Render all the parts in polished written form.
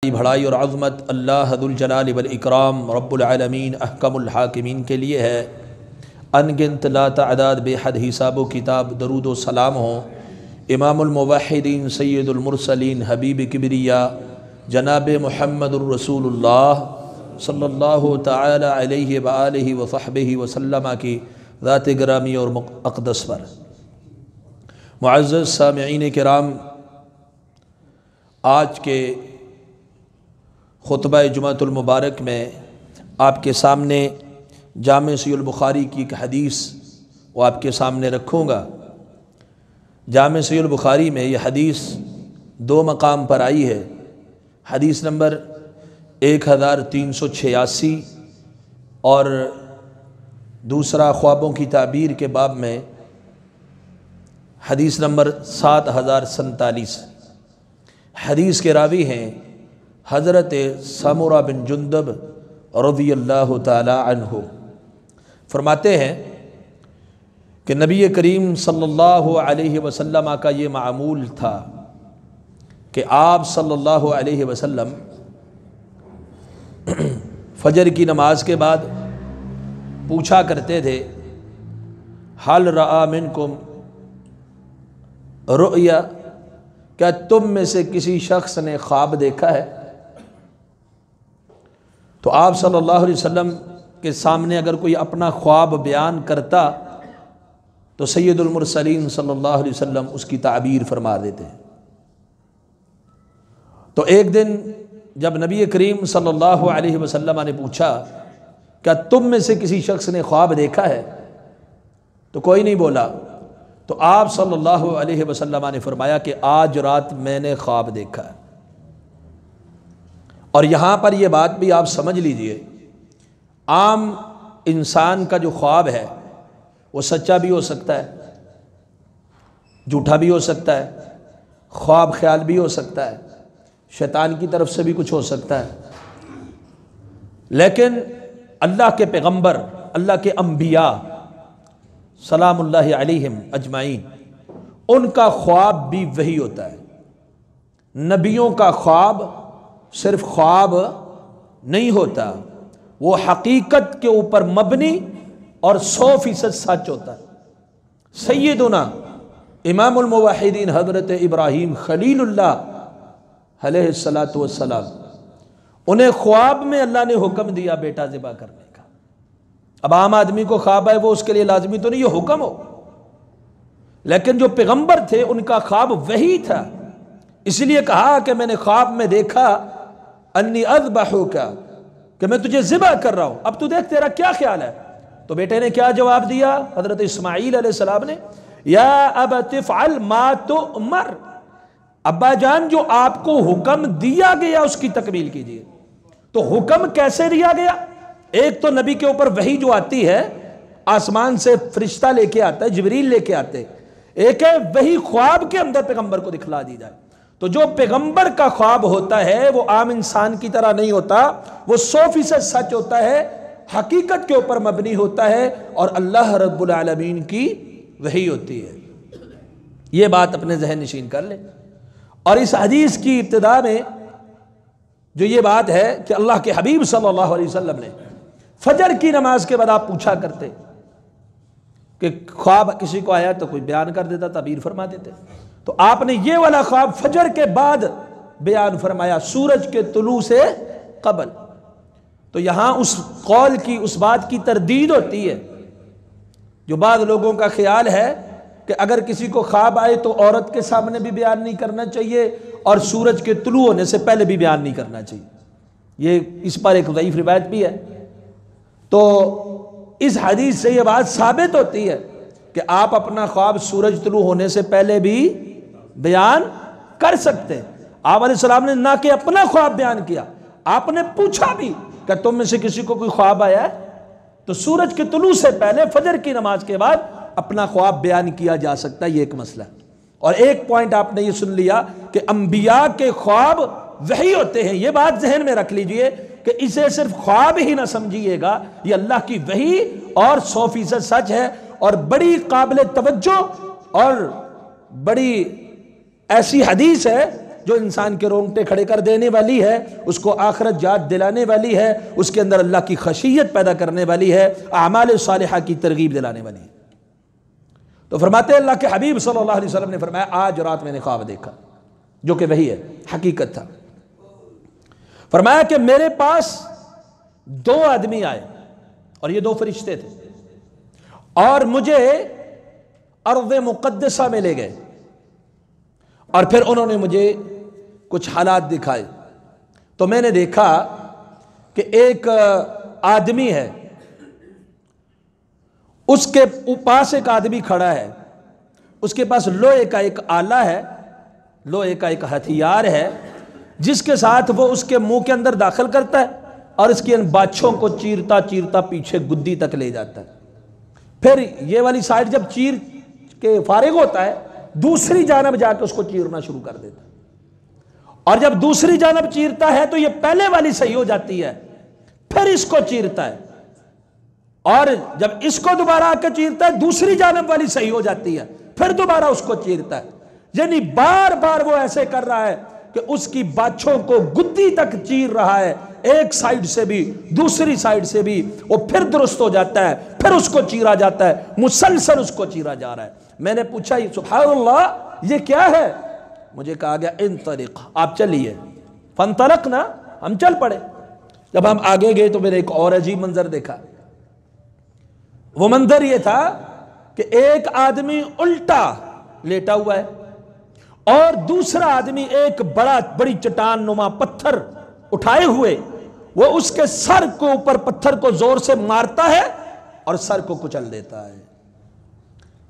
بڑائی اور عظمت اللہ ذو الجلال والاکرام رب العالمین احکم الحاکمین کے لیے ہے۔ انگنت لا تعداد بے حد حساب و کتاب درود و سلام ہوں امام الموحدین سید المرسلین حبیب کبریا جناب محمد الرسول اللہ صلی اللہ تعالی علیہ وآلہ وصحبہ وسلم کی ذات گرامی اور اقدس پر۔ معزز سامعین کرام، آج کے خطبہ جمعۃ المبارک میں آپ کے سامنے جامع صحیح البخاری کی ایک حدیث وہ آپ کے سامنے رکھوں گا۔ جامع صحیح البخاری میں یہ حدیث دو مقام پر آئی ہے۔ حدیث نمبر 1386 اور دوسرا خوابوں کی تعبیر کے باب میں حدیث نمبر 7047۔ حدیث کے راوی ہیں حضرت سمرہ بن جندب رضی اللہ تعالی عنہ۔ فرماتے ہیں کہ نبی کریم صلی اللہ علیہ وسلم کا یہ معمول تھا کہ آپ صلی اللہ علیہ وسلم فجر کی نماز کے بعد پوچھا کرتے تھے حل رأى منکم رؤیا، کیا تم میں سے کسی شخص نے خواب دیکھا ہے؟ تو آپ صلی اللہ علیہ وسلم کے سامنے اگر کوئی اپنا خواب بیان کرتا تو سید المرسلین صلی اللہ علیہ وسلم اس کی تعبیر فرما دیتے ہیں۔ تو ایک دن جب نبی کریم صلی اللہ علیہ وسلم نے پوچھا کیا تم میں سے کسی شخص نے خواب دیکھا ہے؟ تو کوئی نہیں بولا۔ تو آپ صلی اللہ علیہ وسلم نے فرمایا کہ آج رات میں نے خواب دیکھا ہے۔ اور یہاں پر یہ بات بھی آپ سمجھ لیجئے، عام انسان کا جو خواب ہے وہ سچا بھی ہو سکتا ہے، جھوٹا بھی ہو سکتا ہے، خواب خیال بھی ہو سکتا ہے، شیطان کی طرف سے بھی کچھ ہو سکتا ہے۔ لیکن اللہ کے پیغمبر، اللہ کے انبیاء سلام اللہ علیہم اجمعین، ان کا خواب بھی وحی ہوتا ہے۔ نبیوں کا خواب صرف خواب نہیں ہوتا، وہ حقیقت کے اوپر مبنی اور 100% سچ ہوتا ہے۔ سیدنا امام الموحدین حضرت ابراہیم خلیل اللہ علیہ السلام، انہیں خواب میں اللہ نے حکم دیا بیٹا ذبح کرنے کا۔ اب عام آدمی کو خواب ہے وہ اس کے لیے لازمی تو نہیں یہ حکم ہو، لیکن جو پیغمبر تھے ان کا خواب وحی تھا۔ اس لیے کہا کہ میں نے خواب میں دیکھا انی اذبحک، کہ میں تجھے ذبح کر رہا ہوں، اب تو دیکھ تیرا کیا خیال ہے؟ تو بیٹے نے کیا جواب دیا حضرت اسماعیل علیہ السلام نے؟ یا ابت افعل ما تؤمر، ابا جان جو آپ کو حکم دیا گیا اس کی تکمیل کیجیے۔ تو حکم کیسے دیا گیا؟ ایک تو نبی کے اوپر وحی جو آتی ہے آسمان سے فرشتہ لے کے آتا ہے، جبریل لے کے آتے، ایک ہے وحی خواب کے اندر پیغمبر کو دکھلا دی جائے۔ تو جو پیغمبر کا خواب ہوتا ہے وہ عام انسان کی طرح نہیں ہوتا، وہ 100% سچ ہوتا ہے، حقیقت کے اوپر مبنی ہوتا ہے، اور اللہ رب العالمین کی وحی ہوتی ہے۔ یہ بات اپنے ذہن نشین کر لیں۔ اور اس حدیث کی ابتدا میں جو یہ بات ہے کہ اللہ کے حبیب صلی اللہ علیہ وسلم نے فجر کی نماز کے بعد آپ پوچھا کرتے کہ خواب کسی کو آیا تو کوئی بیان کر دیتا، تعبیر فرما دیتے، تو آپ نے یہ والا خواب فجر کے بعد بیان فرمایا، سورج کے طلوع سے قبل۔ تو یہاں اس قول کی، اس بات کی تردید ہوتی ہے جو بعض لوگوں کا خیال ہے کہ اگر کسی کو خواب آئے تو عورت کے سامنے بھی بیان نہیں کرنا چاہیے اور سورج کے طلوع ہونے سے پہلے بھی بیان نہیں کرنا چاہیے۔ یہ اس پر ایک ضعیف روایت بھی ہے۔ تو اس حدیث سے یہ بات ثابت ہوتی ہے کہ آپ اپنا خواب سورج طلوع ہونے سے پہلے بھی بیان کر سکتے ہیں۔ آپ علیہ السلام نے نہ کہ اپنا خواب بیان کیا، آپ نے پوچھا بھی کہ تم میں سے کسی کو کوئی خواب آیا ہے؟ تو سورج کے طلوع سے پہلے فجر کی نماز کے بعد اپنا خواب بیان کیا جا سکتا ہے، یہ ایک مسئلہ ہے۔ اور ایک پوائنٹ آپ نے یہ سن لیا کہ انبیاء کے خواب وحی ہوتے ہیں، یہ بات ذہن میں رکھ لیجئے کہ اسے صرف خواب ہی نہ سمجھیے گا، یہ اللہ کی وحی اور 100% سچ ہے، اور بڑی قابل توجہ اور بڑی ایسی حدیث ہے جو انسان کے رونگٹے کھڑے کر دینے والی ہے، اس کو آخرت یاد دلانے والی ہے، اس کے اندر اللہ کی خشیت پیدا کرنے والی ہے، اعمال صالحہ کی ترغیب دلانے والی ہے۔ تو فرماتے ہیں اللہ کے حبیب صلی اللہ علیہ وسلم نے فرمایا آج رات میں نے خواب دیکھا، جو کہ وہی ہے، حقیقت تھا۔ فرمایا کہ میرے پاس 2 آدمی آئے، اور یہ 2 فرشتے تھے، اور مجھے ارض مقدسہ میں لے گئے، اور پھر انہوں نے مجھے کچھ حالات دکھائے۔ تو میں نے دیکھا کہ ایک آدمی ہے، اس کے پاس ایک آدمی کھڑا ہے، اس کے پاس لوہے کا ایک آلہ ہے، لوہے کا ایک ہتھیار ہے، جس کے ساتھ وہ اس کے منہ کے اندر داخل کرتا ہے اور اس کی ان باچھوں کو چیرتا چیرتا پیچھے گدی تک لے جاتا ہے۔ پھر یہ والی سائڈ جب چیر کے فارغ ہوتا ہے، دوسری جانب جا کے اس کو چیرنا شروع کر دیتا ہے، اور جب دوسری جانب چیرتا ہے تو یہ پہلے والی صحیح ہو جاتی ہے، پھر اس کو چیرتا ہے، اور جب اس کو دوبارہ آ کے چیرتا ہے دوسری جانب والی صحیح ہو جاتی ہے، پھر دوبارہ اس کو چیرتا ہے۔ یعنی بار بار وہ ایسے کر رہا ہے کہ اس کی باچھوں کو گدی تک چیر رہا ہے، ایک سائیڈ سے بھی دوسری سائیڈ سے بھی، وہ پھر درست ہو جاتا ہے، پھر اس کو چیرا جاتا ہے، مسلسل اس کو چیرا جا رہا ہے۔ میں نے پوچھا سبحان اللہ یہ کیا ہے؟ مجھے کہا گیا انطلق، آپ چلیے۔ فانطلقنا، ہم چل پڑے۔ جب ہم آگے گئے تو میں نے ایک اور عجیب منظر دیکھا۔ وہ منظر یہ تھا کہ ایک آدمی الٹا لیٹا ہوا ہے، اور دوسرا آدمی ایک بڑی چٹان نما پتھر اٹھائے ہوئے، وہ اس کے سر کو اوپر پتھر کو زور سے مارتا ہے اور سر کو کچل دیتا ہے،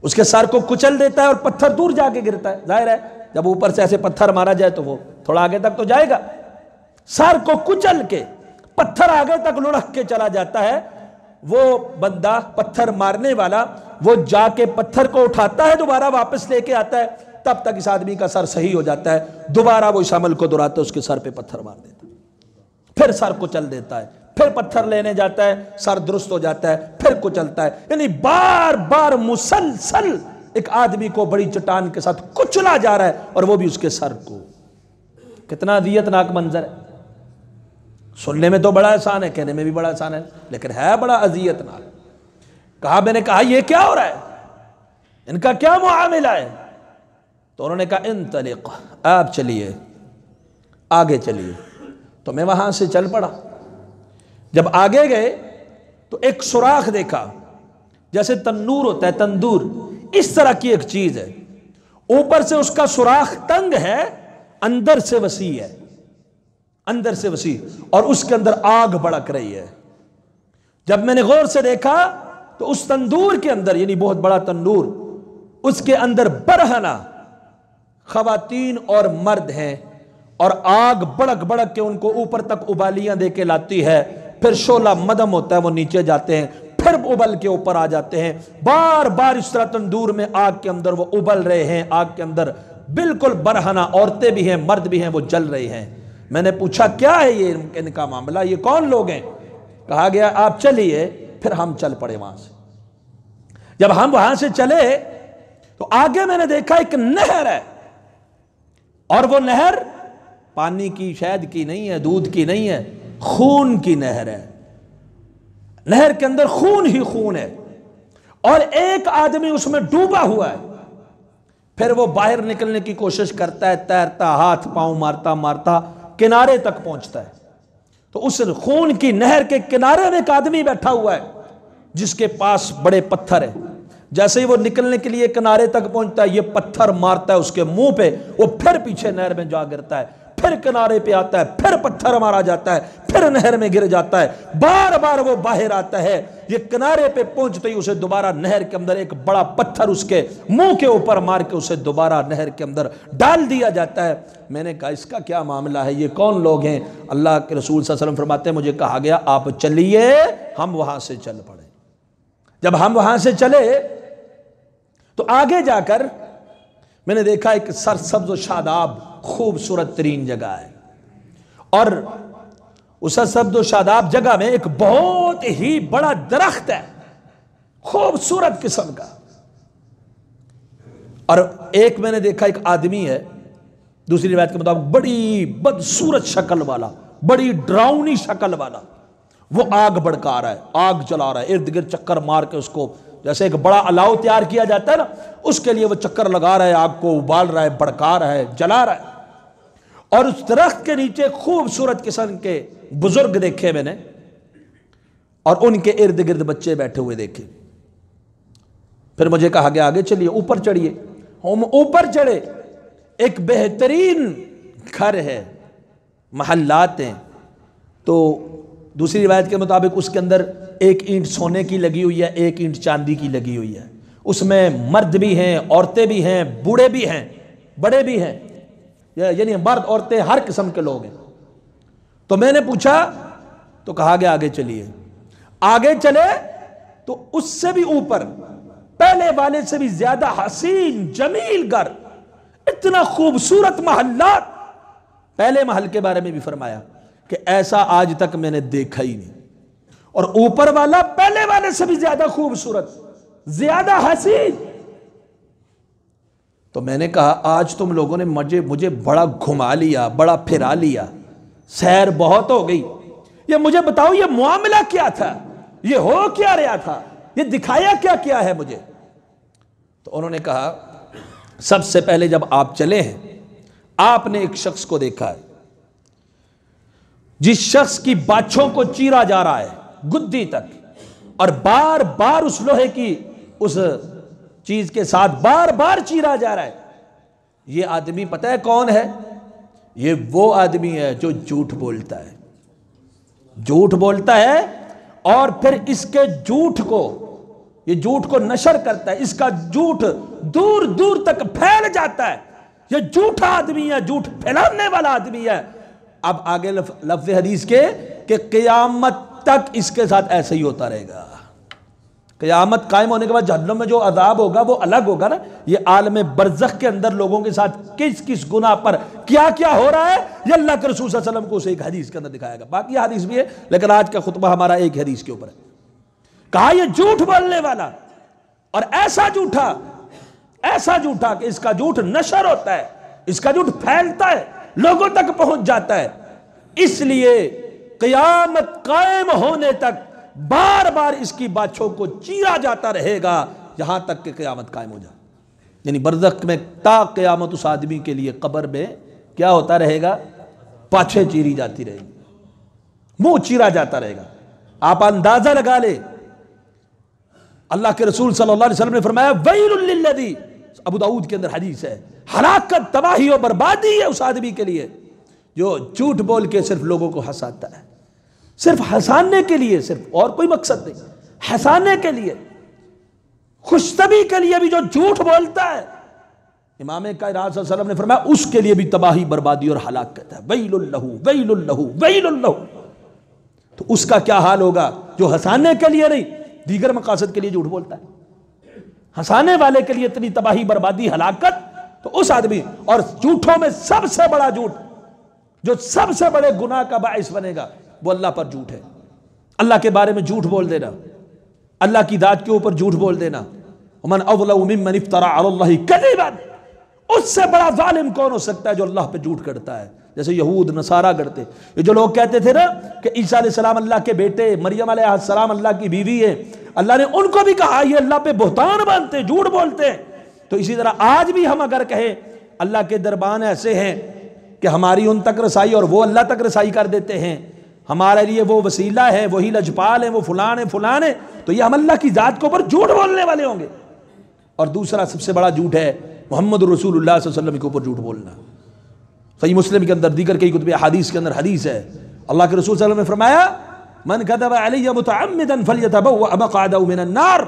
اس کے سر کو کچل دیتا ہے اور پتھر دور جا کے گرتا ہے۔ ظاہر ہے جب اوپر سے ایسے پتھر مارا جائے تو وہ تھوڑا آگے تک تو جائے گا، سر کو کچل کے پتھر آگے تک لڑک کے چلا جاتا ہے۔ وہ بندہ پتھر مارنے والا وہ جا کے پتھر کو اٹھاتا ہے، دوبارہ واپس لے کے آتا ہے، تب تک اس آدمی کا سر صحیح ہو جاتا ہے، دوبارہ وہ اس عمل کو دہراتا ہے، اس کے سر پہ پتھر مار دیتا ہے، پھر سر کچل دیتا ہے، پھر پتھر لینے جاتا ہے، سر درست ہو جاتا ہے، پھر کچلتا ہے۔ یعنی بار بار مسلسل ایک آدمی کو بڑی چٹان کے ساتھ کچلا جا رہا ہے، اور وہ بھی اس کے سر کو۔ کتنا اذیت ناک منظر ہے، سننے میں تو بڑا آسان ہے، کہنے میں بھی بڑا آسان ہے، لیکن ہے بڑا اذیت ناک۔ میں نے کہا یہ کیا ہو رہا ہے، ان کا کیا معاملہ ہے؟ تو انہوں نے کہا انطلق، آپ چلیے، آگے چلیے۔ تو میں وہاں سے چل پڑا۔ جب آگے گئے تو ایک سوراخ دیکھا، جیسے تنور ہوتا ہے، تندور، اس طرح کی ایک چیز ہے، اوپر سے اس کا سوراخ تنگ ہے، اندر سے وسیع ہے، اندر سے وسیع، اور اس کے اندر آگ بھڑک رہی ہے۔ جب میں نے غور سے دیکھا تو اس تندور کے اندر، یعنی بہت بڑا تندور، اس کے اندر برہنہ خواتین اور مرد ہیں، اور آگ بڑک بڑک کے ان کو اوپر تک ابالیاں دے کے لاتی ہے، پھر شعلہ مدم ہوتا ہے، وہ نیچے جاتے ہیں، پھر ابل کے اوپر آ جاتے ہیں، بار بار اس طرح تندور میں آگ کے اندر وہ ابل رہے ہیں، آگ کے اندر بالکل برہنہ، عورتیں بھی ہیں مرد بھی ہیں، وہ جل رہے ہیں۔ میں نے پوچھا کیا ہے یہ ان کا معاملہ، یہ کون لوگ ہیں؟ کہا گیا آپ چلیے۔ پھر ہم چل پڑے وہاں سے۔ جب ہم وہاں سے چلے تو آگے میں نے دیکھا ایک نہر ہے، اور وہ نہر پانی کی، شہد کی نہیں ہے، دودھ کی نہیں ہے، خون کی نہر ہے۔ نہر کے اندر خون ہی خون ہے، اور ایک آدمی اس میں ڈوبا ہوا ہے۔ پھر وہ باہر نکلنے کی کوشش کرتا ہے، تیرتا، ہاتھ پاؤں مارتا مارتا کنارے تک پہنچتا ہے۔ تو اس خون کی نہر کے کنارے میں ایک آدمی بیٹھا ہوا ہے، جس کے پاس بڑے پتھر ہیں۔ جیسے ہی وہ نکلنے کے لیے کنارے تک پہنچتا ہے، یہ پتھر مارتا ہے اس کے منہ پہ، وہ پھر پیچھے نہر میں جا گرتا ہے، پھر کنارے پہ آتا ہے، پھر پتھر مارا جاتا ہے، پھر نہر میں گر جاتا ہے، بار بار وہ باہر آتا ہے۔ یہ کنارے پہ پہنچتے ہی اسے دوبارہ نہر کے اندر ایک بڑا پتھر اس کے منہ کے اوپر مار کے اسے دوبارہ نہر کے اندر ڈال دیا جاتا ہے۔ میں نے کہا اس کا کیا معاملہ ہے، یہ کون لوگ ہیں؟ اللہ کے رسول صلی اللہ علیہ وسلم فرماتے ہیں مجھے کہا گیا آپ چلیے، ہم وہاں سے چل پڑے۔ جب ہم وہاں سے چلے تو آگے جا کر میں نے دیکھا ایک سرسبز و شاداب خوبصورت ترین جگہ ہے، اور اس سرسبز و شاداب جگہ میں ایک بہت ہی بڑا درخت ہے، خوبصورت قسم کا۔ اور ایک میں نے دیکھا ایک آدمی ہے، دوسری روایت کے مطابق بڑی بدصورت شکل والا، بڑی ڈراؤنی شکل والا، وہ آگ بھڑکا رہا ہے، آگ جلا رہا ہے، ارد گرد چکر مار کے اس کو، جیسے ایک بڑا الاؤ تیار کیا جاتا ہے نا، اس کے لیے وہ چکر لگا رہا ہے، آگ کو ابال رہا ہے، بھڑکا رہا ہے، جلا رہا ہے۔ اور اس درخت کے نیچے خوبصورت قسم کے بزرگ دیکھے میں نے، اور ان کے ارد گرد بچے بیٹھے ہوئے دیکھے۔ پھر مجھے کہا گیا آگے چلیے، اوپر چڑھیے۔ ہم اوپر چڑھے، ایک بہترین گھر ہے، محلات ہیں، تو دوسری روایت کے مطابق اس کے اندر ایک اینٹ سونے کی لگی ہوئی ہے، ایک اینٹ چاندی کی لگی ہوئی ہے، اس میں مرد بھی ہیں، عورتیں بھی ہیں، بوڑھے بھی ہیں، بڑے بھی ہیں، یعنی مرد عورتیں ہر قسم کے لوگ ہیں۔ تو میں نے پوچھا، تو کہا گیا آگے چلیے۔ آگے چلے تو اس سے بھی اوپر، پہلے والے سے بھی زیادہ حسین جمیل گھر، اتنا خوبصورت محلات۔ پہلے محل کے بارے میں بھی فرمایا کہ ایسا آج تک میں نے دیکھا ہی نہیں، اور اوپر والا پہلے والے سے بھی زیادہ خوبصورت، زیادہ حسین۔ تو میں نے کہا آج تم لوگوں نے مجھے بڑا گھما لیا، بڑا پھرا لیا، سیر بہت ہو گئی، یہ مجھے بتاؤ یہ معاملہ کیا تھا، یہ ہو کیا رہا تھا، یہ دکھایا کیا ہے مجھے؟ تو انہوں نے کہا سب سے پہلے جب آپ چلے ہیں، آپ نے ایک شخص کو دیکھا ہے، جس شخص کی باچھوں کو چیرا جا رہا ہے گدی تک، اور بار بار اس لوہے کی اس چیز کے ساتھ بار بار چیرا جا رہا ہے۔ یہ آدمی پتہ ہے کون ہے؟ یہ وہ آدمی ہے جو جھوٹ بولتا ہے، جھوٹ بولتا ہے، اور پھر اس کے جھوٹ کو، یہ جھوٹ کو نشر کرتا ہے، اس کا جھوٹ دور دور تک پھیل جاتا ہے۔ یہ جھوٹا آدمی ہے، جھوٹ پھیلانے والا آدمی ہے۔ اب آگے لفظ حدیث کے کہ قیامت تک اس کے ساتھ ایسے ہی ہوتا رہے گا۔ قیامت قائم ہونے کے بعد جہنم میں جو عذاب ہوگا وہ الگ ہوگا نا۔ یہ عالم برزخ کے اندر لوگوں کے ساتھ کس کس گناہ پر کیا کیا ہو رہا ہے، یہ اللہ کے رسول صلی اللہ علیہ وسلم کو اسے ایک حدیث کے اندر دکھائے گا۔ باقی حدیث بھی ہے لیکن آج کا خطبہ ہمارا ایک حدیث کے اوپر ہے۔ کہا یہ جھوٹ بولنے والا، اور ایسا جھوٹا کہ اس کا جھوٹ نشر ہوتا ہے، اس کا جھوٹ پھیلتا ہے، لوگوں تک پہنچ جاتا ہے۔ اس لیے قیامت قائم ہونے تک بار بار اس کی باچھوں کو چیرا جاتا رہے گا، یہاں تک کہ قیامت قائم ہو جائے۔ یعنی برزخ میں تا قیامت اس آدمی کے لیے قبر میں کیا ہوتا رہے گا؟ پاچھیں چیری جاتی رہے گی، منہ چیرا جاتا رہے گا۔ آپ اندازہ لگا لے، اللہ کے رسول صلی اللہ علیہ وسلم نے فرمایا ویل للذی، ابو داؤد کے اندر حدیث ہے، ہلاکت، تباہی و بربادی ہے اس آدمی کے لیے جو جھوٹ بول کے صرف لوگوں کو ہنساتا ہے، صرف ہنسانے کے لیے، صرف اور کوئی مقصد نہیں، ہنسانے کے لیے، خوش طبعی کے لیے بھی جو جھوٹ بولتا ہے۔ امام کائنات صلی اللہ علیہ وسلم نے فرمایا اس کے لیے بھی تباہی، بربادی اور ہلاکت ہے۔ ویل لہ ویل لہ ویل لہ۔ تو اس کا کیا حال ہوگا جو ہنسانے کے لیے نہیں، دیگر مقاصد کے لیے جھوٹ بولتا ہے۔ ہنسانے والے کے لیے اتنی تباہی، بربادی، ہلاکت، تو اس آدمی، اور جھوٹوں میں سب سے بڑا جھوٹ، جو سب سے بڑے گناہ کا باعث بنے گا، وہ اللہ پر جھوٹ ہے۔ اللہ کے بارے میں جھوٹ بول دینا، اللہ کی ذات کے اوپر جھوٹ بول دینا۔ ومن اظلم ممن افترى على الله كذبا، اس سے بڑا ظالم کون ہو سکتا ہے جو اللہ پہ جھوٹ کرتا ہے، جیسے یہود نصارہ کرتے۔ یہ جو لوگ کہتے تھے نا کہ عیسیٰ علیہ السلام اللہ کے بیٹے، مریم علیہ السلام اللہ کی بیوی ہے، اللہ نے ان کو بھی کہا یہ اللہ پہ بہتان باندھتے، جھوٹ بولتے ہیں۔ تو اسی طرح آج بھی ہم اگر کہیں اللہ کے دربان ایسے ہیں کہ ہماری ان تک رسائی اور وہ اللہ تک رسائی کر دیتے ہیں، ہمارے لیے وہ وسیلہ ہے، وہی لجپال ہیں، وہ فلان ہیں فلان ہیں، تو یہ ہم اللہ کی ذات کے اوپر جھوٹ بولنے والے ہوں گے۔ اور دوسرا سب سے بڑا جھوٹ ہے محمد رسول اللہ صلی اللہ علیہ وسلم کے اوپر جھوٹ بولنا۔ صحیح مسلم کے اندر، دیگر کئی کتب احادیث کے اندر حدیث ہے، اللہ کے رسول صلی اللہ علیہ وسلم نے فرمایا من کذب علی متعمدا فلیتبوأ مقعدہ من النار،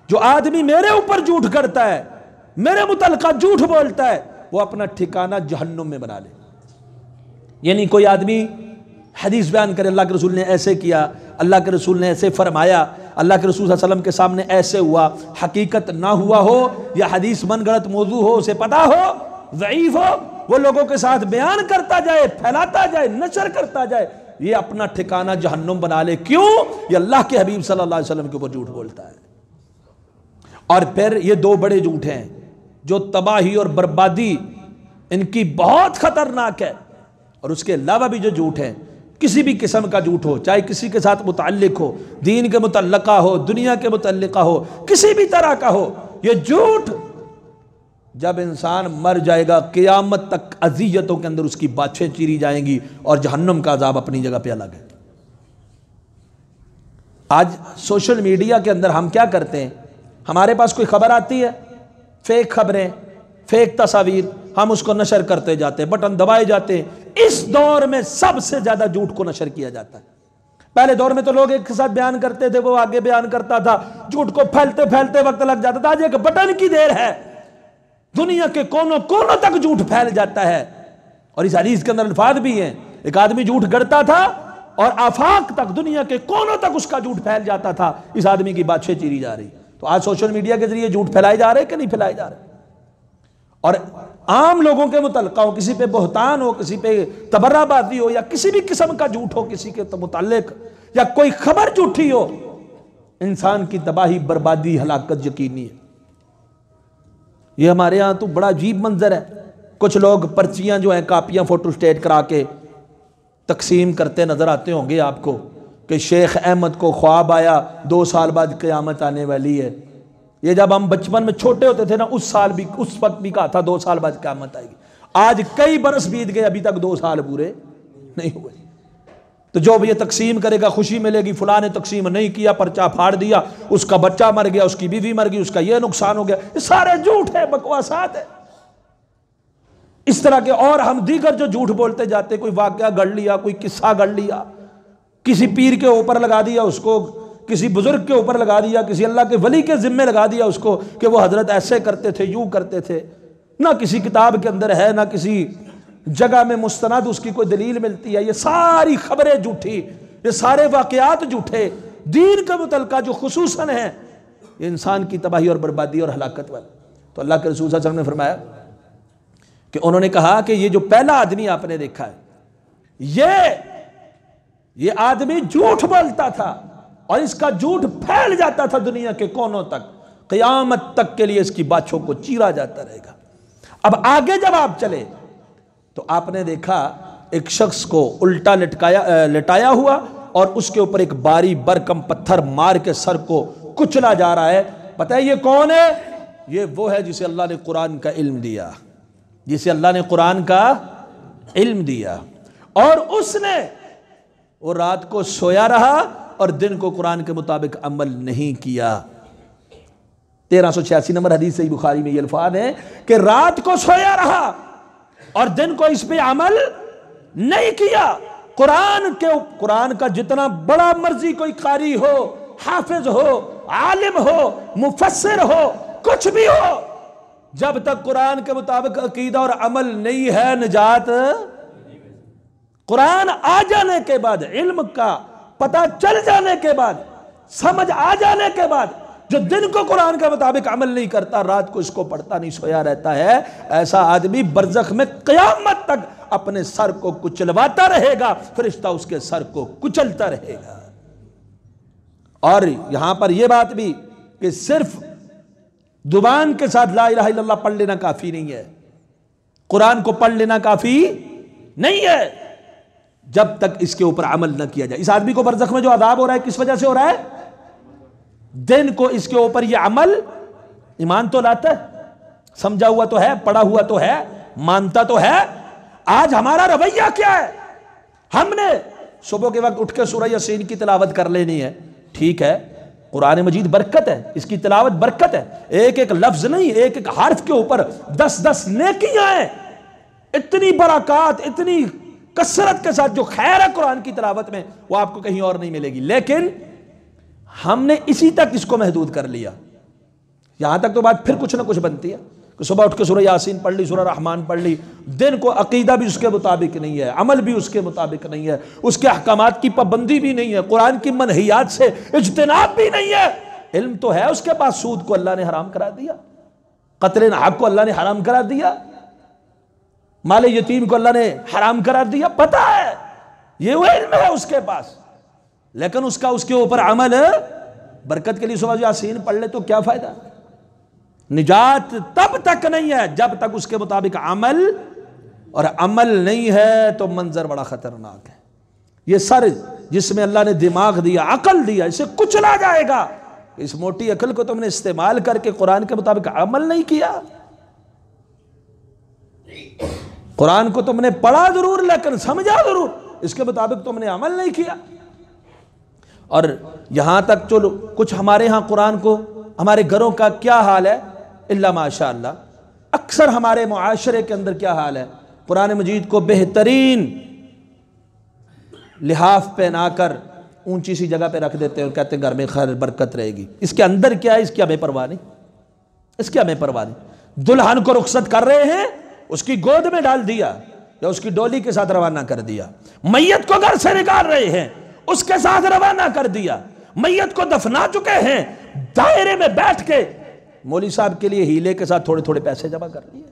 جو آدمی میرے اوپر جھوٹ کرتا ہے، میرے متعلقہ جھوٹ بولتا ہے، وہ اپنا ٹھکانہ جہنم میں بنا لے۔ یعنی کوئی آدمی حدیث بیان کرے اللہ کے رسول نے ایسے کیا، اللہ کے رسول نے ایسے فرمایا، اللہ کے رسول صلی اللہ علیہ وسلم کے سامنے ایسے ہوا، حقیقت نہ ہوا ہو یا حدیث من گڑت موضوع ہو، اسے پتا ہو، ضعیف ہو، وہ لوگوں کے ساتھ بیان کرتا جائے، پھیلاتا جائے، نشر کرتا جائے، یہ اپنا ٹھکانہ جہنم بنا لے۔ کیوں؟ یہ اللہ کے حبیب صلی اللہ علیہ وسلم کے اوپر جھوٹ بولتا ہے۔ اور پھر یہ دو بڑے جھوٹ ہیں جو تباہی اور بربادی ان کی بہت خطرناک ہے۔ اور اس کے علاوہ بھی جو جھوٹ ہے، کسی بھی قسم کا جھوٹ ہو، چاہے کسی کے ساتھ متعلق ہو، دین کے متعلقہ ہو، دنیا کے متعلقہ ہو، کسی بھی طرح کا ہو، یہ جھوٹ جب انسان مر جائے گا قیامت تک اذیتوں کے اندر اس کی باچھیں چیری جائیں گی، اور جہنم کا عذاب اپنی جگہ پہ الگ ہے۔ آج سوشل میڈیا کے اندر ہم کیا کرتے ہیں، ہمارے پاس کوئی خبر آتی ہے، فیک خبریں، فیک تصاویر، ہم اس کو نشر کرتے جاتے ہیں، بٹن دبائے جاتے ہیں۔ اس دور میں سب سے زیادہ جھوٹ کو نشر کیا جاتا ہے۔ پہلے دور میں تو لوگ ایک کے ساتھ بیان کرتے تھے، وہ آگے بیان کرتا تھا، جھوٹ کو پھیلتے پھیلتے وقت لگ جاتا تھا۔ آج ایک بٹن کی دیر ہے، دنیا کے کونوں کونوں تک جھوٹ پھیل جاتا ہے۔ اور اس حدیث کے اندر الفاظ بھی ہیں، ایک آدمی جھوٹ گڑتا تھا اور آفاق تک، دنیا کے کونوں تک اس کا جھوٹ پھیل جاتا تھا، اس آدمی کی باتیں چیری جا رہی۔ تو آج سوشل میڈیا کے ذریعے جھوٹ پھیلائے جا رہے کہ نہیں پھیلائے جا رہے؟ اور عام لوگوں کے متعلقہ ہو، کسی پہ بہتان ہو، کسی پہ تبرہ بازی ہو، یا کسی بھی قسم کا جھوٹ ہو کسی کے متعلق، یا کوئی خبر جھوٹی ہو، انسان کی تباہی، بربادی، ہلاکت یقینی ہے۔ یہ ہمارے ہاں تو بڑا عجیب منظر ہے، کچھ لوگ پرچیاں جو ہیں، کاپیاں فوٹو سٹیٹ کرا کے تقسیم کرتے نظر آتے ہوں گے آپ کو، کہ شیخ احمد کو خواب آیا 2 سال بعد قیامت آنے والی ہے۔ یہ جب ہم بچپن میں چھوٹے ہوتے تھے نا، اس وقت بھی کہا تھا 2 سال بعد قیامت آئے گی۔ آج کئی برس بیت گئے، ابھی تک 2 سال پورے نہیں ہوئے۔ تو جو بھی یہ تقسیم کرے گا خوشی ملے گی، فلاں نے تقسیم نہیں کیا، پرچہ پھاڑ دیا، اس کا بچہ مر گیا، اس کی بیوی مر گئی، اس کا یہ نقصان ہو گیا، یہ سارے جھوٹ ہے، بکواسات ہے۔ اس طرح کے اور ہم دیگر جو جھوٹ بولتے جاتے، کوئی واقعہ گڑھ لیا، کوئی قصہ گڑھ لیا، کسی پیر کے اوپر لگا دیا اس کو، کسی بزرگ کے اوپر لگا دیا، کسی اللہ کے ولی کے ذمہ لگا دیا اس کو کہ وہ حضرت ایسے کرتے تھے، یوں کرتے تھے، نہ کسی کتاب کے اندر ہے، نہ کسی جگہ میں مستند اس کی کوئی دلیل ملتی ہے۔ یہ ساری خبریں جھوٹی، یہ سارے واقعات جھوٹے، دین کا متعلقہ جو خصوصاً ہے، یہ انسان کی تباہی اور بربادی اور ہلاکت والا۔ تو اللہ کے رسول صلی اللہ علیہ وسلم نے فرمایا کہ انہوں نے کہا کہ یہ جو پہلا آدمی آپ نے دیکھا ہے، یہ آدمی جھوٹ بولتا تھا، اور اس کا جھوٹ پھیل جاتا تھا دنیا کے کونوں تک، قیامت تک کے لیے اس کی باچھوں کو چیرا جاتا رہے گا۔ اب آگے جب آپ چلے تو آپ نے دیکھا ایک شخص کو الٹا لٹایا ہوا، اور اس کے اوپر ایک باری برکم پتھر مار کے سر کو کچلا جا رہا ہے۔ پتہ ہے یہ کون ہے؟ یہ وہ ہے جسے اللہ نے قرآن کا علم دیا، جسے اللہ نے قرآن کا علم دیا، اور اس نے وہ رات کو سویا رہا اور دن کو قرآن کے مطابق عمل نہیں کیا۔ 1386 نمبر حدیث صحیح بخاری میں یہ الفاظ ہیں کہ رات کو سویا رہا اور دن کو اس پہ عمل نہیں کیا۔ قرآن کا جتنا بڑا مرضی کوئی قاری ہو، حافظ ہو، عالم ہو، مفسر ہو، کچھ بھی ہو، جب تک قرآن کے مطابق عقیدہ اور عمل نہیں ہے، نجات۔ قرآن آ جانے کے بعد، علم کا پتہ چل جانے کے بعد، سمجھ آ جانے کے بعد، جو دن کو قرآن کے مطابق عمل نہیں کرتا، رات کو اس کو پڑھتا نہیں، سویا رہتا ہے، ایسا آدمی برزخ میں قیامت تک اپنے سر کو کچلواتا رہے گا، فرشتہ اس کے سر کو کچلتا رہے گا۔ اور یہاں پر یہ بات بھی کہ صرف زبان کے ساتھ لا الہ الا اللہ پڑھ لینا کافی نہیں ہے، قرآن کو پڑھ لینا کافی نہیں ہے، جب تک اس کے اوپر عمل نہ کیا جائے۔ اس آدمی کو برزخ میں جو عذاب ہو رہا ہے کس وجہ سے ہو رہا ہے؟ دن کو اس کے اوپر یہ عمل، ایمان تو لاتا ہے، سمجھا ہوا تو ہے، پڑھا ہوا تو ہے، مانتا تو ہے۔ آج ہمارا رویہ کیا ہے؟ ہم نے صبح کے وقت اٹھ کے سورہ یاسین کی تلاوت کر لینی ہے، ٹھیک ہے، قرآن مجید برکت ہے، اس کی تلاوت برکت ہے، ایک ایک لفظ نہیں، ایک ایک حرف کے اوپر 10 نیکیاں ہیں، اتنی برکات، اتنی کثرت کے ساتھ جو خیر ہے قرآن کی تلاوت میں، وہ آپ کو کہیں اور نہیں ملے گی۔ لیکن ہم نے اسی تک اس کو محدود کر لیا، یہاں تک تو بات پھر کچھ نہ کچھ بنتی ہے کہ صبح اٹھ کے سورہ یاسین پڑھ لی، سورہ رحمان پڑھ لی، دن کو عقیدہ بھی اس کے مطابق نہیں ہے، عمل بھی اس کے مطابق نہیں ہے، اس کے احکامات کی پابندی بھی نہیں ہے، قرآن کی منہیات سے اجتناب بھی نہیں ہے۔ علم تو ہے اس کے پاس، سود کو اللہ نے حرام کرا دیا، قتل ناحق کو اللہ نے حرام کرا دیا، مال یتیم کو اللہ نے حرام کرا دیا، پتہ ہے، یہ وہ علم ہے اس کے پاس، لیکن اس کے اوپر عمل، برکت کے لیے سورہ یاسین پڑھ لے تو کیا فائدہ؟ نجات تب تک نہیں ہے جب تک اس کے مطابق عمل اور عمل نہیں ہے تو منظر بڑا خطرناک ہے۔ یہ سر جس میں اللہ نے دماغ دیا، عقل دیا، اسے کچلا جائے گا۔ اس موٹی عقل کو تم نے استعمال کر کے قرآن کے مطابق عمل نہیں کیا۔ قرآن کو تم نے پڑھا ضرور لیکن سمجھا ضرور، اس کے مطابق تم نے عمل نہیں کیا۔ اور یہاں تک چلو کچھ ہمارے ہاں قرآن کو، ہمارے گھروں کا کیا حال ہے الا ماشاء اللہ، اکثر ہمارے معاشرے کے اندر کیا حال ہے، قرآن مجید کو بہترین لحاف پہنا کر اونچی سی جگہ پہ رکھ دیتے ہیں اور کہتے ہیں گھر میں خیر برکت رہے گی۔ اس کے اندر کیا ہے اس کی ہمیں پرواہ نہیں، اس کی ہمیں پرواہ نہیں۔ دلہن کو رخصت کر رہے ہیں، اس کی گود میں ڈال دیا یا اس کی ڈولی کے ساتھ روانہ کر دیا۔ میت کو گھر سے نکال رہے ہیں، اس کے ساتھ روانہ کر دیا۔ میت کو دفنا چکے ہیں، دائرے میں بیٹھ کے مولوی صاحب کے لیے ہیلے کے ساتھ تھوڑے تھوڑے پیسے جمع کر لیے۔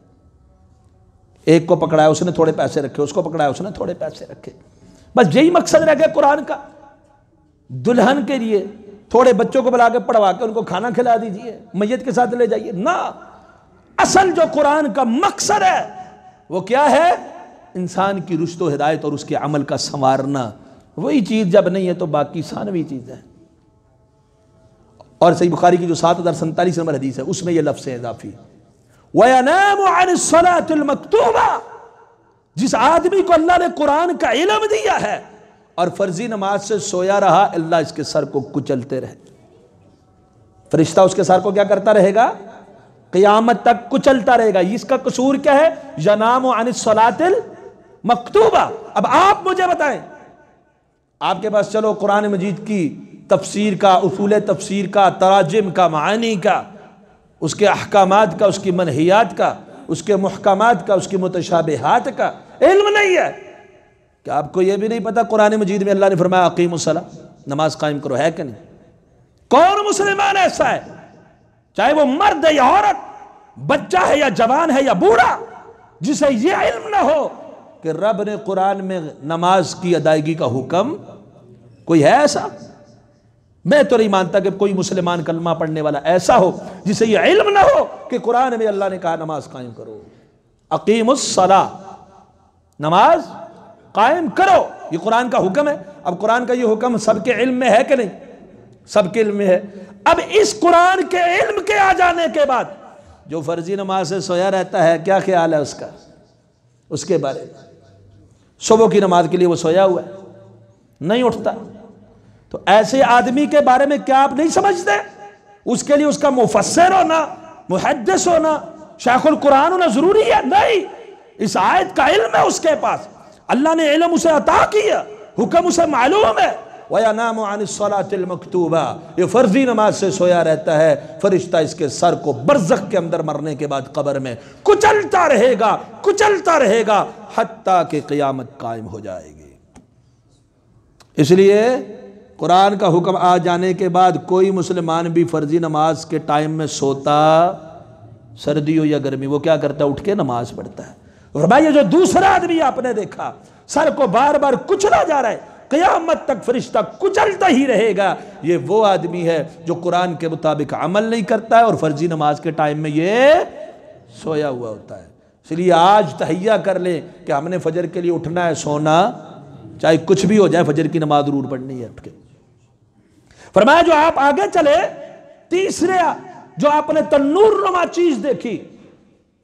ایک کو پکڑایا اس نے تھوڑے پیسے رکھے، اس کو پکڑایا اس نے تھوڑے پیسے رکھے۔ بس یہی مقصد رہ گیا قرآن کا۔ دلہن کے لیے تھوڑے بچوں کو بلا کے پڑھوا کے ان کو کھانا کھلا دیجئے، میت کے ساتھ لے جائیے۔ نہ، اصل جو قرآن کا مقصد ہے وہ کیا ہے؟ انسان کی رشد و ہدایت اور اس کے عمل کا سنوارنا۔ وہی چیز جب نہیں ہے تو باقی ثانوی چیز ہے۔ اور صحیح بخاری کی جو 7047 نمبر حدیث ہے اس میں یہ لفظ ہے اضافی، وَيَنَامُ عَنِ الصَّلَاةِ الْمَكْتُوبَةِ۔ جس آدمی کو اللہ نے قرآن کا علم دیا ہے اور فرضی نماز سے سویا رہا، اللہ اس کے سر کو کچلتے رہے۔ فرشتہ اس کے سر کو کیا کرتا رہے گا؟ قیامت تک کچلتا رہے گا۔ اس کا قصور کیا ہے؟ يَنَامُ عَنِ الصَّلَاةِ الْمَكْتُوبَةِ۔ اب آپ مجھے بتائیں، آپ کے پاس چلو قرآن مجید کی تفسیر کا، اصول تفسیر کا، تراجم کا، معانی کا، اس کے احکامات کا، اس کی منہیات کا، اس کے محکمات کا، اس کی متشابہات کا علم نہیں ہے؟ کہ آپ کو یہ بھی نہیں پتا قرآن مجید میں اللہ نے فرمایا اقیموا الصلاۃ، نماز قائم کرو، ہے کہ نہیں؟ کون مسلمان ایسا ہے، چاہے وہ مرد ہے یا عورت، بچہ ہے یا جوان ہے یا بوڑھا، جسے یہ علم نہ ہو کہ رب نے قرآن میں نماز کی ادائیگی کا حکم، کوئی ہے ایسا؟ میں تو نہیں مانتا کہ کوئی مسلمان کلمہ پڑھنے والا ایسا ہو جسے یہ علم نہ ہو کہ قرآن میں اللہ نے کہا نماز قائم کرو، اقیموا الصلاۃ، نماز قائم کرو، یہ قرآن کا حکم ہے۔ اب قرآن کا یہ حکم سب کے علم میں ہے کہ نہیں؟ سب کے علم میں ہے۔ اب اس قرآن کے علم کے آ جانے کے بعد جو فرضی نماز سے سویا رہتا ہے، کیا خیال ہے اس کا، اس کے بارے میں؟ صبح کی نماز کے لیے وہ سویا ہوا ہے، نہیں اٹھتا، تو ایسے آدمی کے بارے میں کیا آپ نہیں سمجھتے؟ اس کے لیے اس کا مفسر ہونا، محدث ہونا، شیخ القرآن ہونا ضروری ہے؟ نہیں، اس آیت کا علم ہے اس کے پاس، اللہ نے علم اسے عطا کیا، حکم اسے معلوم ہے۔ وَيَنَامُ عَنِ الصَّلَاةِ الْمَكْتُوبَةِ، یہ فرضی نماز سے سویا رہتا ہے، فرشتہ اس کے سر کو برزخ کے اندر مرنے کے بعد قبر میں کچلتا رہے گا، کچلتا رہے گا، حتیٰ کہ قیامت قائم ہو جائے گی۔ اس لیے قرآن کا حکم آ جانے کے بعد کوئی مسلمان بھی فرضی نماز کے ٹائم میں سوتا، سردی ہو یا گرمی، وہ کیا کرتا ہے؟ اٹھ کے نماز پڑھتا ہے۔ فرمایا یہ جو دوسرا آدمی آپ نے دیکھا سر کو بار بار کچلا جا رہا ہے، قیامت تک فرشتہ کچلتا ہی رہے گا، یہ وہ آدمی ہے جو قرآن کے مطابق عمل نہیں کرتا ہے اور فرضی نماز کے ٹائم میں یہ سویا ہوا ہوتا ہے۔ اس لیے آج تہیہ کر لیں کہ ہم نے فجر کے لیے اٹھنا ہے، سونا چاہے کچھ بھی ہو جائے، فجر کی نماز ضرور پڑھنی ہے اٹھ کے۔ فرمایا جو آپ آگے چلے، تیسرے جو آپ نے تنور نما چیز دیکھی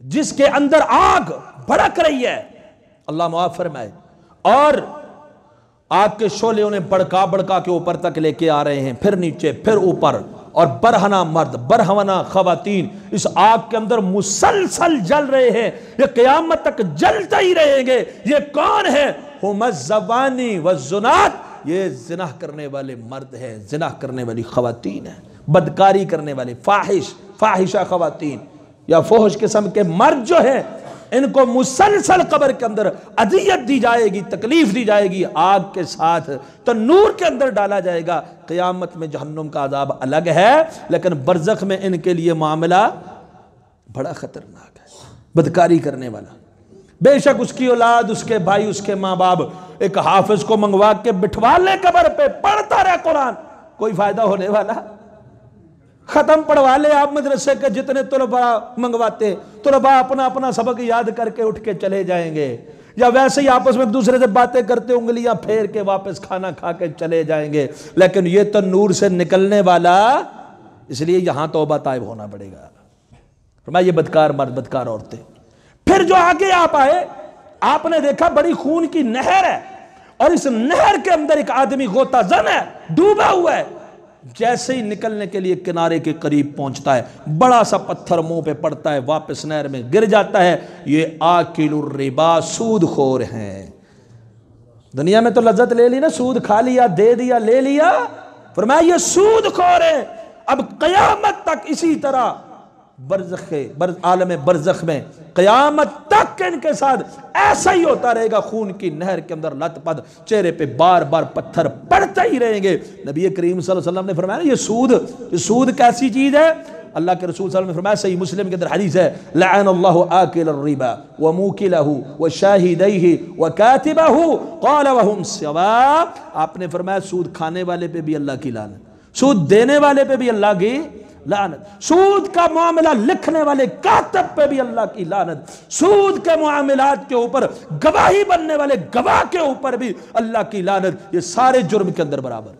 جس کے اندر آگ بھڑک رہی ہے، اللہ معاف فرمائے، اور آگ کے شعلے انہیں بڑکا بڑکا کے اوپر تک لے کے آ رہے ہیں، پھر نیچے پھر اوپر، اور برہنہ مرد برہنہ خواتین اس آگ کے اندر مسلسل جل رہے ہیں، یہ قیامت تک جلتا ہی رہیں گے۔ یہ کون ہے؟ ہم الزوانی والزنات، یہ زنا کرنے والے مرد ہیں، زنا کرنے والی خواتین ہیں، بدکاری کرنے والے فاحشہ خواتین یا فحش قسم کے مرد جو ہیں، ان کو مسلسل قبر کے اندر اذیت دی جائے گی، تکلیف دی جائے گی، آگ کے ساتھ تنور کے اندر ڈالا جائے گا۔ قیامت میں جہنم کا عذاب الگ ہے، لیکن برزخ میں ان کے لیے معاملہ بڑا خطرناک ہے۔ بدکاری کرنے والا، بے شک اس کی اولاد، اس کے بھائی، اس کے ماں باپ ایک حافظ کو منگوا کے بٹھوا لے قبر پہ، پڑھتا رہے قرآن، کوئی فائدہ ہونے والا؟ ختم پڑھوا لے آپ مدرسے کے جتنے طلباء منگواتے، طلباء اپنا اپنا سبق یاد کر کے اٹھ کے چلے جائیں گے، یا ویسے ہی آپس میں ایک دوسرے سے باتیں کرتے انگلیاں پھیر کے واپس کھانا کھا کے چلے جائیں گے، لیکن یہ تو نور سے نکلنے والا، اس لیے یہاں توبہ طائب ہونا پڑے گا۔ فرمایا یہ بدکار مرد بدکار عورتیں۔ پھر جو آگے آپ آئے، آپ نے دیکھا بڑی خون کی نہر ہے، اور اس نہر کے اندر ایک آدمی غوطہ زن ہے، ڈوبا ہوا ہے۔ جیسے ہی نکلنے کے لیے کنارے کے قریب پہنچتا ہے، بڑا سا پتھر منہ پہ پڑتا ہے، واپس نہر میں گر جاتا ہے۔ یہ آکل الربا، سود خور ہیں۔ دنیا میں تو لذت لے لی نا، سود کھا لیا، دے دیا، لے لیا۔ فرمایا یہ سود خور ہیں، اب قیامت تک اسی طرح عالم برزخ میں قیامت تک ان کے ساتھ ایسا ہی ہوتا رہے گا، خون کی نہر کے اندر لت پت، چہرے پہ بار بار پتھر پڑتے ہی رہیں گے۔ نبی کریم صلی اللہ علیہ وسلم نے فرمایا یہ سود کیسی چیز ہے؟ اللہ کے رسول صلی اللہ علیہ وسلم نے فرمایا، صحیح مسلم کے اندر حدیث ہے، لعن اللہ آکل الربا وموکلہ وشاہدیہ وکاتبہ قال وہم سواء۔ آپ نے فرمایا سود کھانے والے پہ بھی اللہ کی لعنت، سود دینے والے پہ بھی اللہ کی لعنت، سود کا معاملہ لکھنے والے کاتب پہ بھی اللہ کی لعنت، سود کے معاملات کے اوپر گواہی بننے والے گواہ کے اوپر بھی اللہ کی لعنت۔ یہ سارے جرم کے اندر برابر۔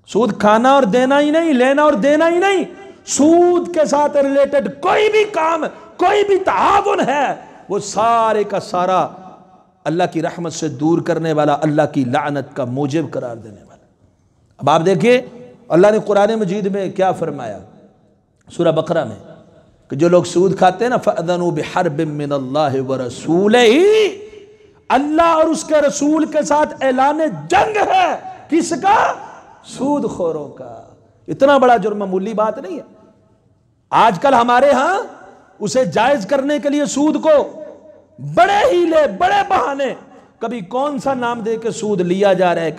سود کھانا اور دینا ہی نہیں، لینا اور دینا ہی نہیں، سود کے ساتھ ریلیٹڈ کوئی بھی کام، کوئی بھی تعاون ہے، وہ سارے کا سارا اللہ کی رحمت سے دور کرنے والا، اللہ کی لعنت کا موجب قرار دینے والا۔ اب آپ دیکھیے اللہ نے قرآن مجید میں کیا فرمایا سورہ بقرہ میں، کہ جو لوگ سود کھاتے ہیں نا، فَأَذَنُوا بِحَرْبٍ مِّنَ اللَّهِ وَرَسُولِهِ، اللہ اور اس کے رسول کے ساتھ اعلان جنگ ہے۔ کس کا؟ سود خوروں کا۔ اتنا بڑا جرم معمولی بات نہیں ہے۔ آج کل ہمارے ہاں اسے جائز کرنے کے لیے سود کو بڑے ہیلے، بڑے بہانے، کبھی کون سا نام دے کے سود لیا جا رہا ہے،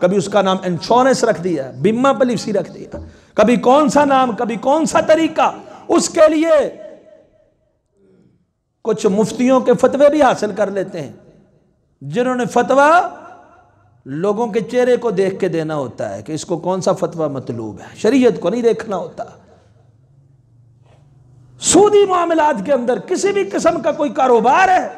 کبھی اس کا نام انشورنس رکھ دیا، بیمہ پالیسی رکھ دیا، کبھی کون سا نام، کبھی کون سا طریقہ۔ اس کے لیے کچھ مفتیوں کے فتوے بھی حاصل کر لیتے ہیں، جنہوں نے فتویٰ لوگوں کے چہرے کو دیکھ کے دینا ہوتا ہے کہ اس کو کون سا فتویٰ مطلوب ہے، شریعت کو نہیں دیکھنا ہوتا۔ سودی معاملات کے اندر کسی بھی قسم کا کوئی کاروبار ہے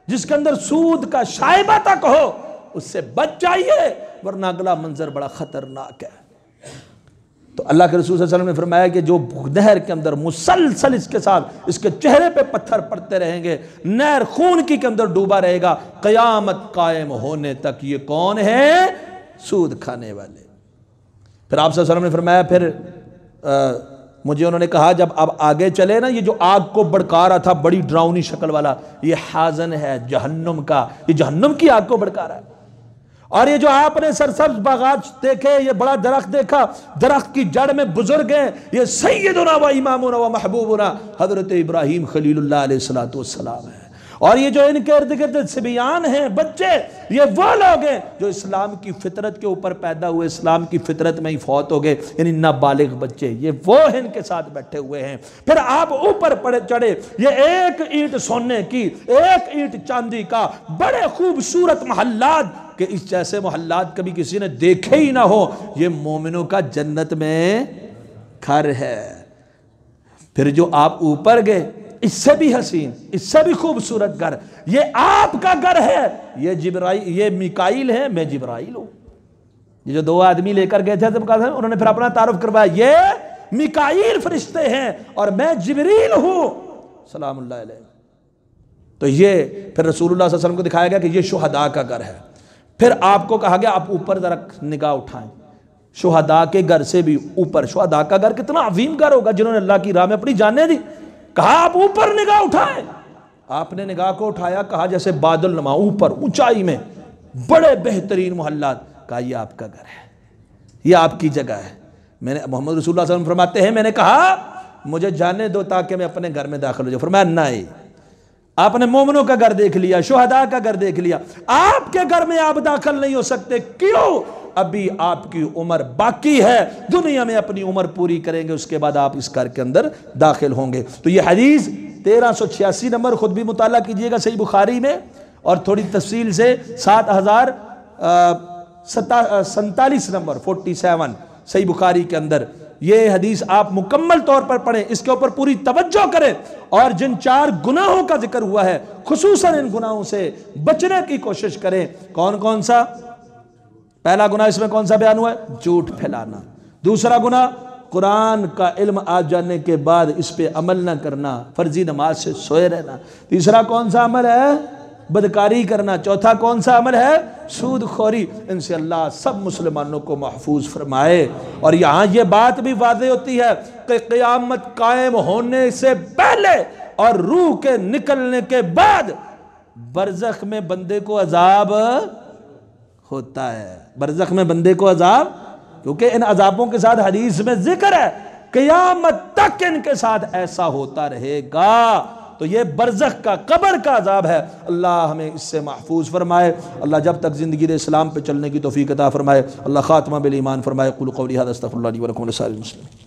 جس کے اندر سود کا شائبہ تک ہو، اس سے بچ جائیے، ورنہ اگلا منظر بڑا خطرناک ہے۔ تو اللہ کے رسول صلی اللہ علیہ وسلم نے فرمایا کہ جو نہر کے اندر مسلسل اس کے ساتھ اس کے چہرے پہ پتھر پڑتے رہیں گے، نہر خون کی کے اندر ڈوبا رہے گا قیامت قائم ہونے تک۔ یہ کون ہے؟ سود کھانے والے۔ پھر آپ صلی اللہ علیہ وسلم نے فرمایا، پھر مجھے انہوں نے کہا جب اب آگے چلے نا، یہ جو آگ کو بڑکا رہا تھا بڑی ڈراؤنی شکل والا، یہ حازن ہے جہنم کا، یہ جہنم کی آگ کو بڑکا رہا ہے۔ اور یہ جو آپ نے سرسبز باغات دیکھے، یہ بڑا درخت دیکھا، درخت کی جڑ میں بزرگ ہیں، یہ سیدنا و امامنا و محبوبنا حضرت ابراہیم خلیل اللہ علیہ السلام ہے۔ اور یہ جو ان کے ارد گرد صبیان ہیں، بچے، یہ وہ لوگ ہیں جو اسلام کی فطرت کے اوپر پیدا ہوئے، اسلام کی فطرت میں ہی فوت ہو گئے، یعنی نابالغ بچے، یہ وہ ہیں ان کے ساتھ بیٹھے ہوئے ہیں۔ پھر آپ اوپر چڑھے، یہ ایک اینٹ سونے کی، ایک اینٹ چاندی کا، بڑے خوبصورت محلات، کہ اس جیسے محلات کبھی کسی نے دیکھے ہی نہ ہو۔ یہ مومنوں کا جنت میں گھر ہے۔ پھر جو آپ اوپر گئے، اس سے بھی حسین، اس سے بھی خوبصورت گھر، یہ آپ کا گھر ہے۔ یہ میکائیل ہے، میں جبرائیل ہوں۔ یہ جو دو آدمی لے کر گئے تھے انہوں نے پھر اپنا تعارف کروایا، یہ میکائیل فرشتے ہیں اور میں جبریل ہوں، سلام اللہ علیہ۔ تو یہ پھر رسول اللہ صلی اللہ علیہ وسلم کو دکھایا گیا کہ یہ شہداء کا گھر ہے۔ پھر آپ کو کہا گیا آپ اوپر ذرا نگاہ اٹھائیں، شہداء کے گھر سے بھی اوپر۔ شہداء کا گھر کتنا عظیم گھر ہوگا جنہوں نے اللہ کی راہ میں اپنی جانیں دی۔ کہا آپ اوپر نگاہ اٹھائیں، آپ نے نگاہ کو اٹھایا، کہا جیسے بادل نما، اوپر اونچائی میں بڑے بہترین محلات۔ کہا یہ آپ کا گھر ہے، یہ آپ کی جگہ ہے۔ میں نے محمد رسول اللہ صلی اللہ علیہ وسلم فرماتے ہیں، میں نے کہا مجھے جانے دو تاکہ میں اپنے گھر میں داخل ہو جاؤں۔ فرمایا نہیں، آپ نے مومنوں کا گھر دیکھ لیا، شہداء کا گھر دیکھ لیا، آپ کے گھر میں آپ داخل نہیں ہو سکتے۔ کیوں؟ ابھی آپ کی عمر باقی ہے، دنیا میں اپنی عمر پوری کریں گے، اس کے بعد آپ اس گھر کے اندر داخل ہوں گے۔ تو یہ حدیث 1386 نمبر، خود بھی مطالعہ کیجئے گا صحیح بخاری میں، اور تھوڑی تفصیل سے 7047 نمبر 47 صحیح بخاری کے اندر یہ حدیث آپ مکمل طور پر پڑھیں، اس کے اوپر پوری توجہ کریں، اور جن 4 گناہوں کا ذکر ہوا ہے خصوصاً ان گناہوں سے بچنے کی کوشش کریں۔ کون کون سا؟ پہلا گناہ اس میں کون سا بیان ہوا ہے؟ جھوٹ پھیلانا۔ دوسرا گناہ قرآن کا علم آ جانے کے بعد اس پہ عمل نہ کرنا، فرضی نماز سے سوئے رہنا۔ تیسرا کون سا عمل ہے؟ بدکاری کرنا۔ چوتھا کون سا عمل ہے؟ سود خوری۔ ان سے اللہ سب مسلمانوں کو محفوظ فرمائے۔ اور یہاں یہ بات بھی واضح ہوتی ہے کہ قیامت قائم ہونے سے پہلے اور روح کے نکلنے کے بعد برزخ میں بندے کو عذاب ہوتا ہے۔ برزخ میں بندے کو عذاب، کیونکہ ان عذابوں کے ساتھ حدیث میں ذکر ہے قیامت تک ان کے ساتھ ایسا ہوتا رہے گا۔ تو یہ برزخ کا، قبر کا عذاب ہے۔ اللہ ہمیں اس سے محفوظ فرمائے۔ اللہ جب تک زندگی اسلام پہ چلنے کی توفیق عطا فرمائے۔ اللہ خاتمہ بالایمان فرمائے۔ قولوا قولی ھذا استغفر اللہ لی ولکم ولسائر المسلمین۔